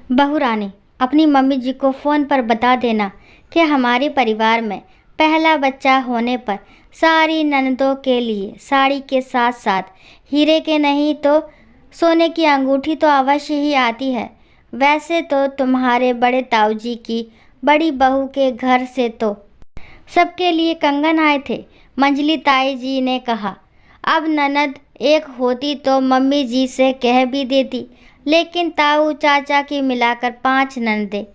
बहू रानी, अपनी मम्मी जी को फ़ोन पर बता देना कि हमारे परिवार में पहला बच्चा होने पर सारी ननदों के लिए साड़ी के साथ साथ हीरे के नहीं तो सोने की अंगूठी तो अवश्य ही आती है। वैसे तो तुम्हारे बड़े ताऊजी की बड़ी बहू के घर से तो सबके लिए कंगन आए थे। मंजली ताई जी ने कहा, अब ननद एक होती तो मम्मी जी से कह भी देती, लेकिन ताऊ चाचा की मिलाकर 5 ननदें।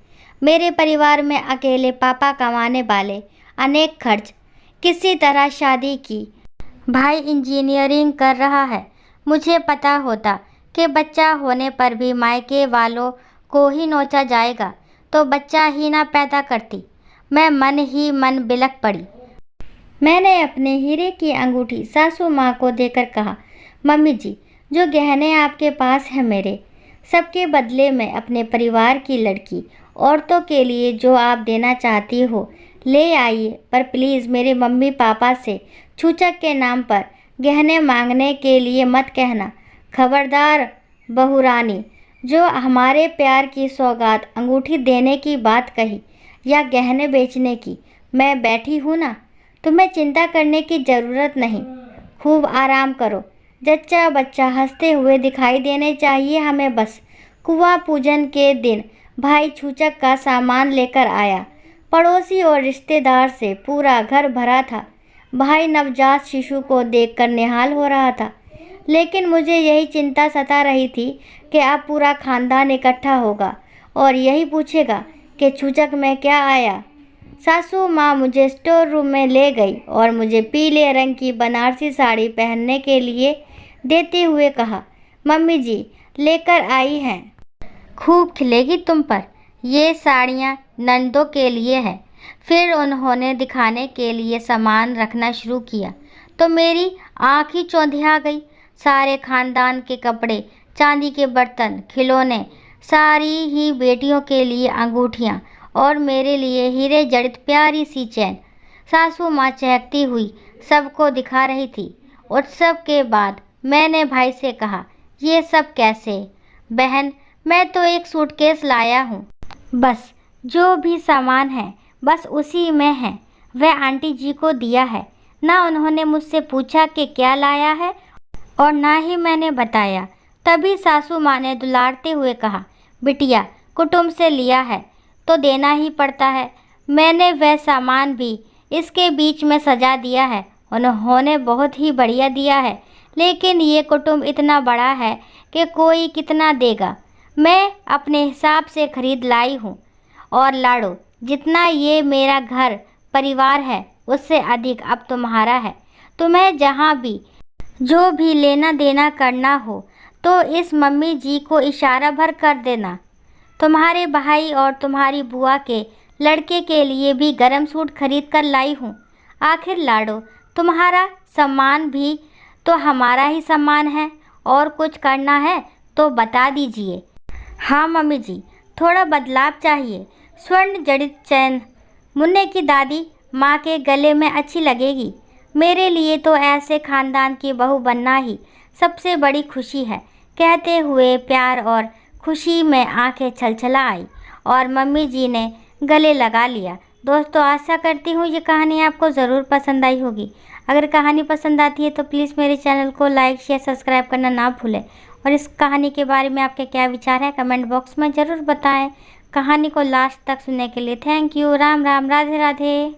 मेरे परिवार में अकेले पापा कमाने वाले, अनेक खर्च। किसी तरह शादी की। भाई इंजीनियरिंग कर रहा है। मुझे पता होता कि बच्चा होने पर भी मायके वालों को ही नोचा जाएगा तो बच्चा ही ना पैदा करती। मैं मन ही मन बिलख पड़ी। मैंने अपने हीरे की अंगूठी सासू माँ को देकर कहा, मम्मी जी, जो गहने आपके पास हैं मेरे, सबके बदले में अपने परिवार की लड़की औरतों के लिए जो आप देना चाहती हो ले आइए, पर प्लीज़ मेरे मम्मी पापा से छूचक के नाम पर गहने मांगने के लिए मत कहना। खबरदार बहू रानी, जो हमारे प्यार की सौगात अंगूठी देने की बात कही या गहने बेचने की, मैं बैठी हूँ ना, तुम्हें चिंता करने की ज़रूरत नहीं। खूब आराम करो। जच्चा बच्चा हंसते हुए दिखाई देने चाहिए हमें बस। कुआं पूजन के दिन भाई छूचक का सामान लेकर आया। पड़ोसी और रिश्तेदार से पूरा घर भरा था। भाई नवजात शिशु को देखकर निहाल हो रहा था, लेकिन मुझे यही चिंता सता रही थी कि अब पूरा खानदान इकट्ठा होगा और यही पूछेगा कि छूचक में क्या आया। सासू माँ मुझे स्टोर रूम में ले गई और मुझे पीले रंग की बनारसी साड़ी पहनने के लिए देते हुए कहा, मम्मी जी लेकर आई हैं, खूब खिलेगी तुम पर। ये साड़ियाँ नंदों के लिए है। फिर उन्होंने दिखाने के लिए सामान रखना शुरू किया तो मेरी आँख ही चौंधिया गई। सारे खानदान के कपड़े, चांदी के बर्तन, खिलौने, सारी ही बेटियों के लिए अंगूठियाँ और मेरे लिए हीरे जड़ित प्यारी सी चैन। सासू माँ चहकती हुई सबको दिखा रही थी। उत्सव के बाद मैंने भाई से कहा, ये सब कैसे? बहन, मैं तो एक सूटकेस लाया हूँ, बस जो भी सामान है बस उसी में है। वह आंटी जी को दिया है। ना उन्होंने मुझसे पूछा कि क्या लाया है और ना ही मैंने बताया। तभी सासू माँ ने दुलारते हुए कहा, बिटिया कुटुंब से लिया है तो देना ही पड़ता है। मैंने वह सामान भी इसके बीच में सजा दिया है। उन्होंने बहुत ही बढ़िया दिया है, लेकिन ये कुटुंब इतना बड़ा है कि कोई कितना देगा। मैं अपने हिसाब से खरीद लाई हूँ। और लाड़ो, जितना ये मेरा घर परिवार है उससे अधिक अब तुम्हारा है। तुम्हें जहाँ भी जो भी लेना देना करना हो तो इस मम्मी जी को इशारा भर कर देना। तुम्हारे भाई और तुम्हारी बुआ के लड़के के लिए भी गरम सूट खरीद कर लाई हूँ। आखिर लाडो, तुम्हारा सम्मान भी तो हमारा ही सम्मान है। और कुछ करना है तो बता दीजिए। हाँ मम्मी जी, थोड़ा बदलाव चाहिए। स्वर्ण जड़ित चैन मुन्ने की दादी माँ के गले में अच्छी लगेगी। मेरे लिए तो ऐसे खानदान की बहू बनना ही सबसे बड़ी खुशी है। कहते हुए प्यार और खुशी में आंखें छलछला आई और मम्मी जी ने गले लगा लिया। दोस्तों, आशा करती हूँ ये कहानी आपको ज़रूर पसंद आई होगी। अगर कहानी पसंद आती है तो प्लीज़ मेरे चैनल को लाइक शेयर सब्सक्राइब करना ना भूलें। और इस कहानी के बारे में आपके क्या विचार हैं कमेंट बॉक्स में ज़रूर बताएं। कहानी को लास्ट तक सुनने के लिए थैंक यू। राम राम, राधे राधे।